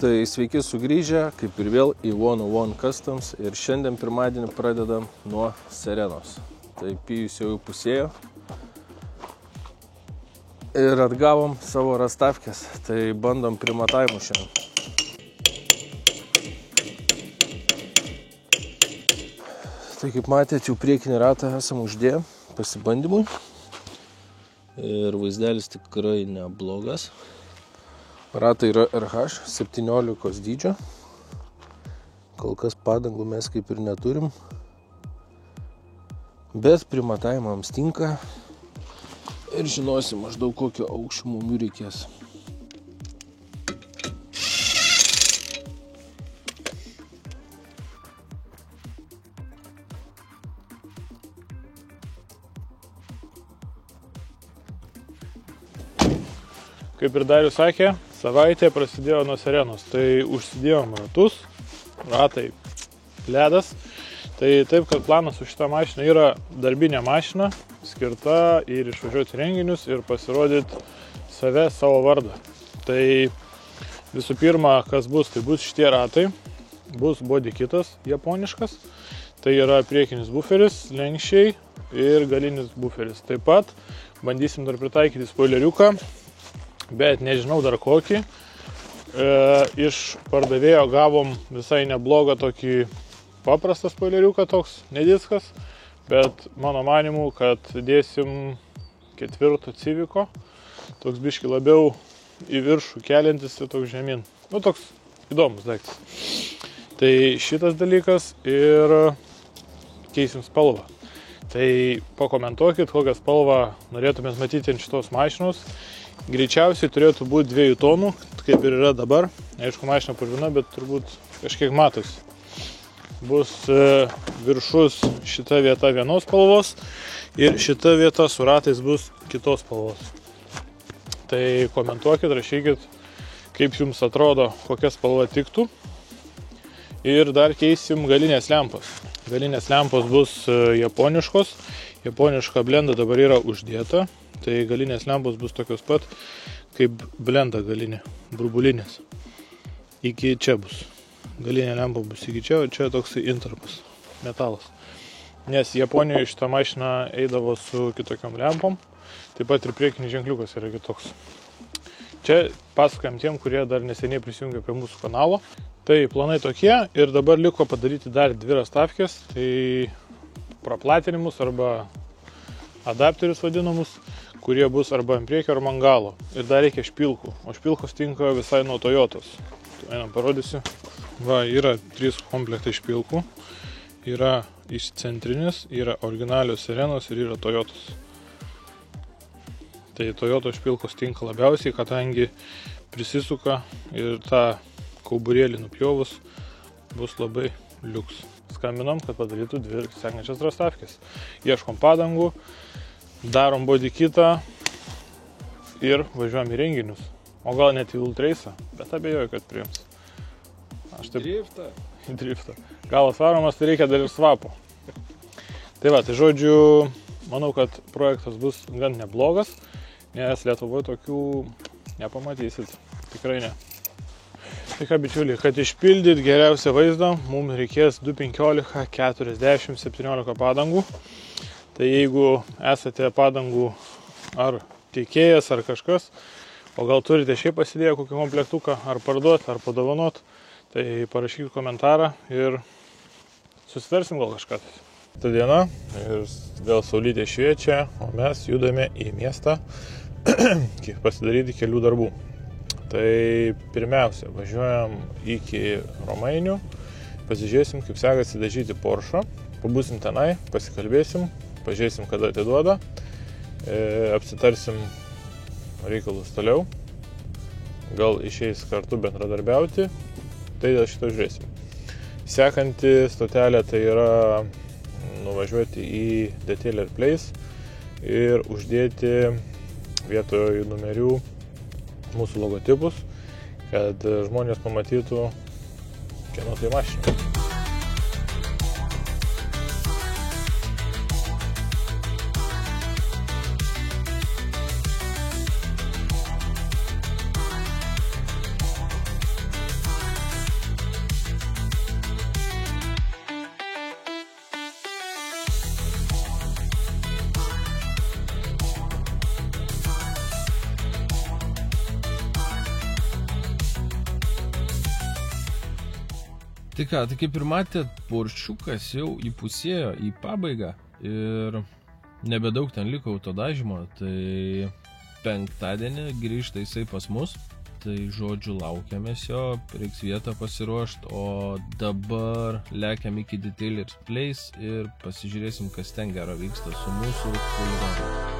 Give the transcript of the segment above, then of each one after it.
Tai sveiki sugrįžę, kaip ir vėl į 101 Customs ir šiandien pirmadienį pradedam nuo Serenos. Tai Pijus jau įpusėjo ir atgavom savo rastafkės, tai bandom primatavimų šiandien. Tai kaip matėte, jau priekinį ratą esam uždėję pasibandymui ir vaizdelis tikrai neblogas. Ratai yra RH 17 dydžio. Kol kas padangų mes kaip ir neturim. Bet primatavimams tinka. Ir žinosim maždaug kokio aukščio mum reikės. Kaip ir Darius sakė, savaitė prasidėjo nuo Serenos, tai užsidėjom ratus, ratai ledas. Tai taip, kad planas su šitą mašiną yra darbinė mašina, skirta ir išvažiuoti renginius ir pasirodyti save, savo vardą. Tai visų pirma, kas bus, tai bus šitie ratai, bus body kitas japoniškas, tai yra priekinis buferis, lenkščiai ir galinis buferis. Taip pat bandysim dar pritaikyti spoileriuką, bet nežinau dar kokį. Iš pardavėjo gavom visai neblogą tokį paprastą spoileriuką, toks nediskas, bet mano manimu, kad dėsim 4 Civico, toks biški labiau į viršų keliantis ir toks žemyn. Nu, toks įdomus daiktas. Tai šitas dalykas ir keisim spalvą. Tai pakomentuokit, kokią spalvą norėtumėt matyti ant šitos mašinos. Greičiausiai turėtų būti 2 tonų, kaip ir yra dabar. Aišku, mašina purvina, bet turbūt kažkiek matosi. Bus viršus šita vieta vienos spalvos ir šita vieta su ratais bus kitos spalvos. Tai komentuokit, rašykit, kaip jums atrodo, kokia spalva tiktų. Ir dar keisim galinės lempas. Galinės lempos bus japoniškos. Japoniška blenda dabar yra uždėta. Tai galinės lempos bus tokios pat, kaip blenda galinė, burbulinės. Iki čia bus. Galinė lempa bus iki čia, o čia toks intarpas, metalas. Nes Japonijoje šitą mašiną eidavo su kitokiom lempom. Taip pat ir priekinis ženkliukas yra kitoks. Čia pasakojam tiem, kurie dar neseniai prisijungė prie mūsų kanalo. Tai planai tokie ir dabar liko padaryti dar 2 rastafkės. Tai praplatinimus arba adapterius vadinamus, kurie bus arba ant priekio ar ant galo. Ir dar reikia špilkų, o špilkos tinka visai nuo Toyotos. Einam parodysiu. Va, yra 3 komplektai špilkų. Yra išcentrinis, yra originalios Serenos ir yra Toyotos. Tai Toyotos špilkos tinka labiausiai, kadangi prisisuka ir tą kauburėlį nupjovus bus labai liuks. Skambinam, kad padarytų 2 sekančias rastafkės. Ieškom padangų, darom body kitą ir važiuojam į renginius. O gal net į Ultrace'ą, bet abejoju, kad priims. Aš taip... Driftą. Galas varomas, tai reikia dar ir svapo. Tai va, tai žodžiu, manau, kad projektas bus gan neblogas, nes Lietuvoje tokių nepamatysit. Tikrai ne. Tai ką, bičiuliai, kad išpildyt geriausią vaizdą, mums reikės 2,15, 40, 17 padangų. Tai jeigu esate padangų ar teikėjas ar kažkas, o gal turite šiaip pasidėję kokį komplektuką, ar parduot, ar padovanot, tai parašykit komentarą ir susitarsim gal kažką. Ta diena ir vėl saulytė šviečia, o mes judame į miestą pasidaryti kelių darbų. Tai pirmiausia, važiuojam iki Romainių, pasižiūrėsim, kaip sekasi dažyti Porsche, pabūsim tenai, pasikalbėsim, pažiūrėsim, kada atiduoda, apsitarsim reikalus toliau, gal išeis kartu bendradarbiauti, tai dėl šito žiūrėsim. Sekanti stotelė tai yra nuvažiuoti į Detailer Place ir uždėti vietoj numerių mūsų logotipus, kad žmonės pamatytų, kieno tai mašina. Tai ką, tai kaip ir matėt, porščiukas jau įpusėjo į pabaigą ir nebedaug ten liko autodažymo, tai penktadienį grįžta jisai pas mus. Tai žodžiu laukiamės jo, reiks vietą pasiruošti, o dabar lekiam iki Detailers Place ir pasižiūrėsim, kas ten gero vyksta su mūsų chuliganu.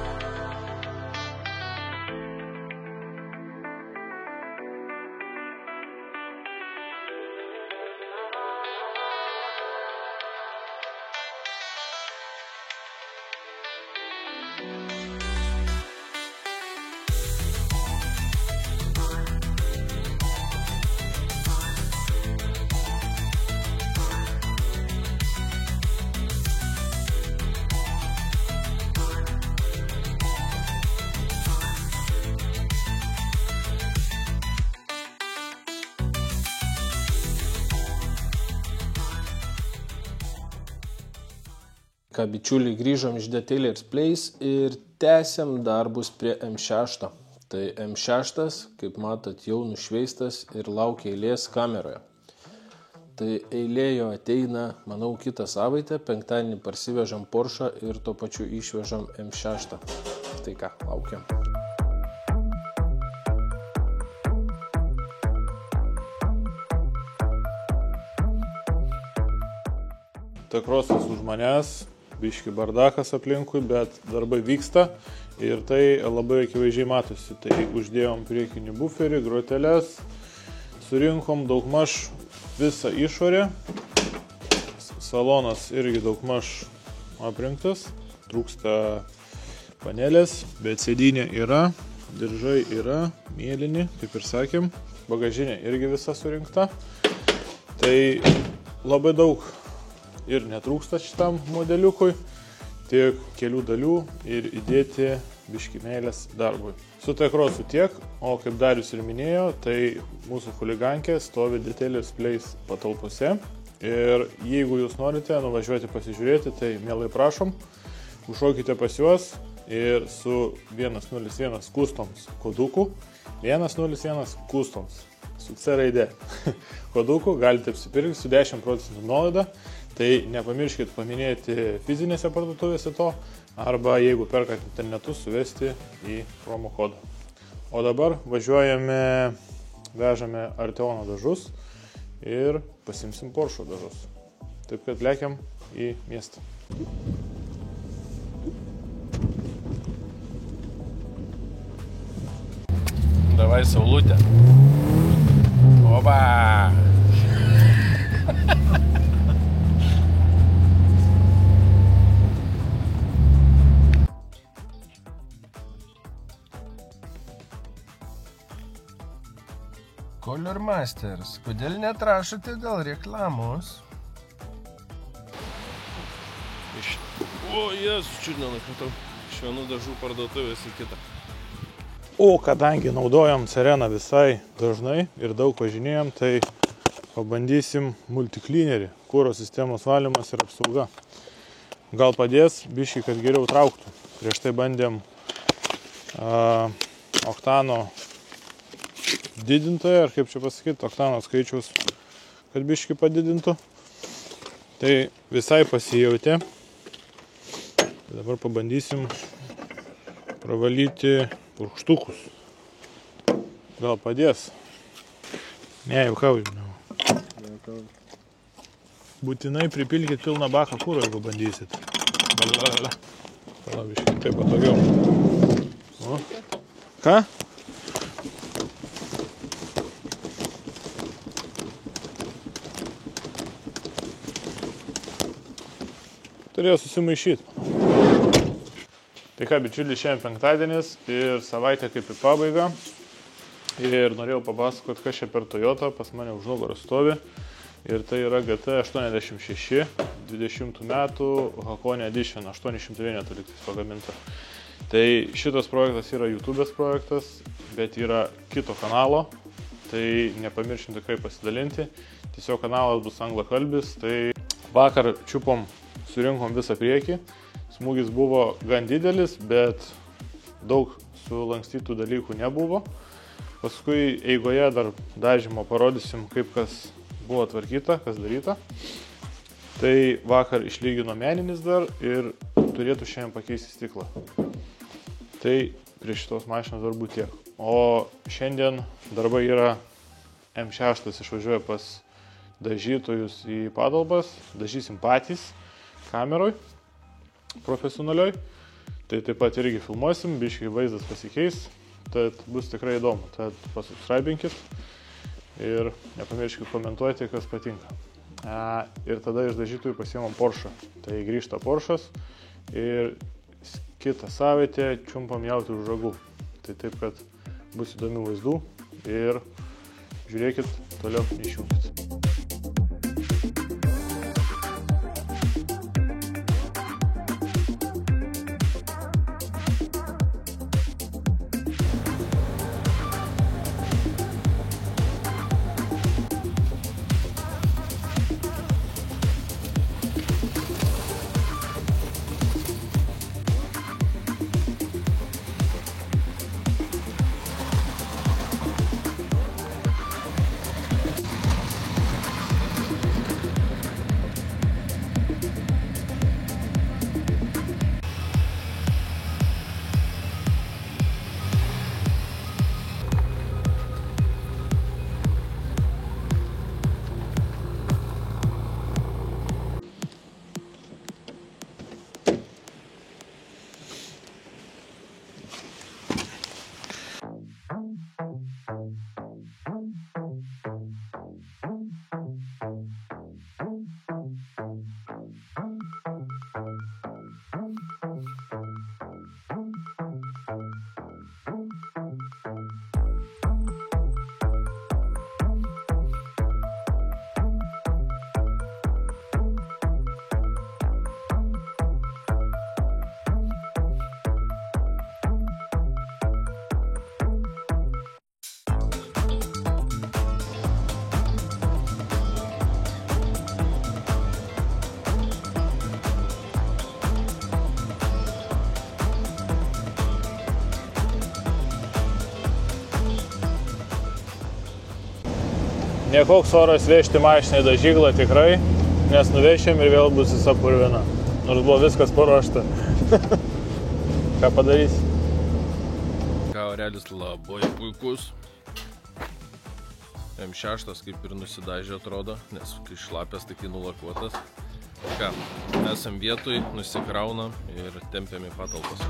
Ką, bičiuliai, grįžom iš Detailers Place ir tęsiam darbus prie M6. Tai M6, kaip matot, jau nušveistas ir laukia eilės kameroje. Tai eilė jo ateina, manau, kitą savaitę, penktadienį parsivežam Porsche ir tuo pačiu išvežam M6. Tai ką, laukiam. Tai krosas už manęs, biški bardakas aplinkui, bet darbai vyksta ir tai labai akivaizdžiai matosi. Tai uždėjom priekinį buferį, groteles, surinkom daugmaž visą išorę, salonas irgi daugmaž aprinktas, trūksta panelės, bet sėdynė yra, diržai yra, mėlyni, kaip ir sakėm, bagažinė irgi visa surinkta. Tai labai daug ir netrūksta šitam modeliukui, tiek kelių dalių ir įdėti biški meilės darbui. Su T-Crossu tiek, o kaip Darius ir minėjo, tai mūsų chuligankė stovi Detailers Place patalpose ir jeigu jūs norite nuvažiuoti pasižiūrėti, tai mielai prašom, užšokite pas juos ir su 101 Customs koduku, 101 Customs su C raidė koduku galite apsipirkti su 10% nuolaida. Tai nepamirškit paminėti fizinėse parduotuvėse to, arba jeigu perkat internetu, suvesti į promo kodą. O dabar važiuojame, vežame Arteono dažus ir pasimsim Porsche dažus. Taip kad lekiam į miestą. Davai saulutę. Oba! Color Masters, kodėl netrašote dėl reklamos? O, Jėzus, čiūdinę nukritau. Iš vienų dažų parduotuvės į kitą. O kadangi naudojam Sereną visai dažnai ir daug važinėjom, tai pabandysim multicleanerį, kuro sistemos valymas ir apsauga. Gal padės biškį, kad geriau trauktų. Prieš tai bandėm oktano didintoje, ar kaip čia pasakyti, oktano skaičiaus, kad biškį padidintų. Tai visai pasijautė. Dabar pabandysim pravalyti purkštukus. Gal padės? Ne, juokauju. Būtinai pripilkit pilną baką kuro, jeigu bandysit. Pala, biškį, taip patogiau. O. Ką? Turėjo susimaišyti. Tai ką, bičiuliai, šiandien penktadienis ir savaitė kaip į pabaigą. Ir norėjau papasakoti, kas čia per Toyota pas mane už nugaros stovi. Ir tai yra GT86 20 metų Hakone Edition, 800 vienetų lygtais pagaminta. Tai šitas projektas yra YouTube'ės projektas, bet yra kito kanalo. Tai nepamiršim tikrai pasidalinti. Tiesiog kanalas bus anglakalbis. Tai vakar čiupom, surinkom visą priekį. Smūgis buvo gan didelis, bet daug sulankstytų dalykų nebuvo. Paskui eigoje dar dažymo parodysim, kaip kas buvo tvarkyta, kas daryta. Tai vakar išlygino meninis dar ir turėtų šiandien pakeisti stiklą. Tai prie šitos mašinos darbų tiek. O šiandien darbai yra M6 išvažiuoja pas dažytojus į patalpas, dažysim patys kameroj profesionalioj. Tai taip pat irgi filmuosim, biškai vaizdas pasikeis, tad bus tikrai įdomu. Tad pasubscribinkit ir nepamirškit komentuoti, kas patinka. Ir tada iš dažytojų pasiimam Porsche. Tai grįžta Porsche'as ir kitą savaitę čiumpam jauti už ragų. Tai taip, kad bus įdomių vaizdų ir žiūrėkit, toliau neišjungkit. Nekoks oras vežti mašiną į dažyklą tikrai, nes nuvešėm ir vėl bus visa purvina. Nors buvo viskas paruošta. Ką padarysi? Ką, orelis labai puikus. M6 kaip ir nusidažė atrodo, nes kai šlapės, tai kai nulakuotas. Ką, esam vietoj, nusikraunam ir tempiam į patalpas.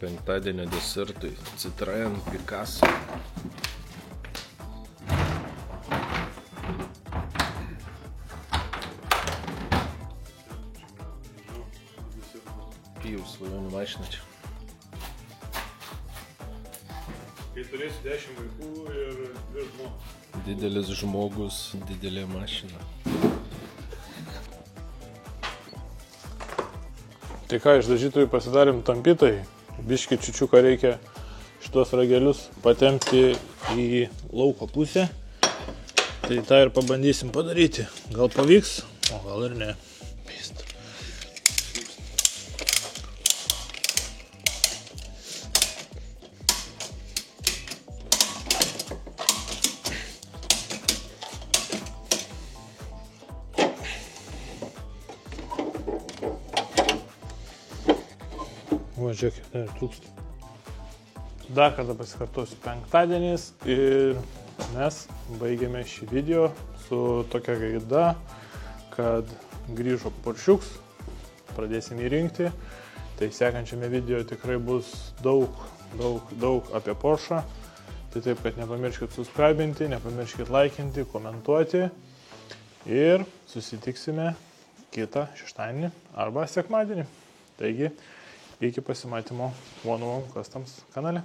Penktadienio desertui Citroen Picasso. Pijaus svajonių mašina čia. Kai turėsiu 10 vaikų ir 2 žmogus. Didelis žmogus, didelė mašina. Tai ką, iš dažytojų pasidarėm tampytai. Biškį čiučiuką reikia šitos ragelius patempti į lauko pusę. Tai tą ir pabandysim padaryti. Gal pavyks, o gal ir ne. Va, žiūrėkit, trūksta. Dar kartą pasikartosiu, penktadienis ir mes baigėme šį video su tokia gaida, kad grįžo Porsčiuks, pradėsim įrinkti. Tai sekančiame video tikrai bus daug apie Porsche. Tai taip, kad nepamirškit subscribinti, nepamirškit laikinti, komentuoti ir susitiksime kitą šeštadienį arba sekmadienį. Taigi, iki pasimatymo One Custom kanale.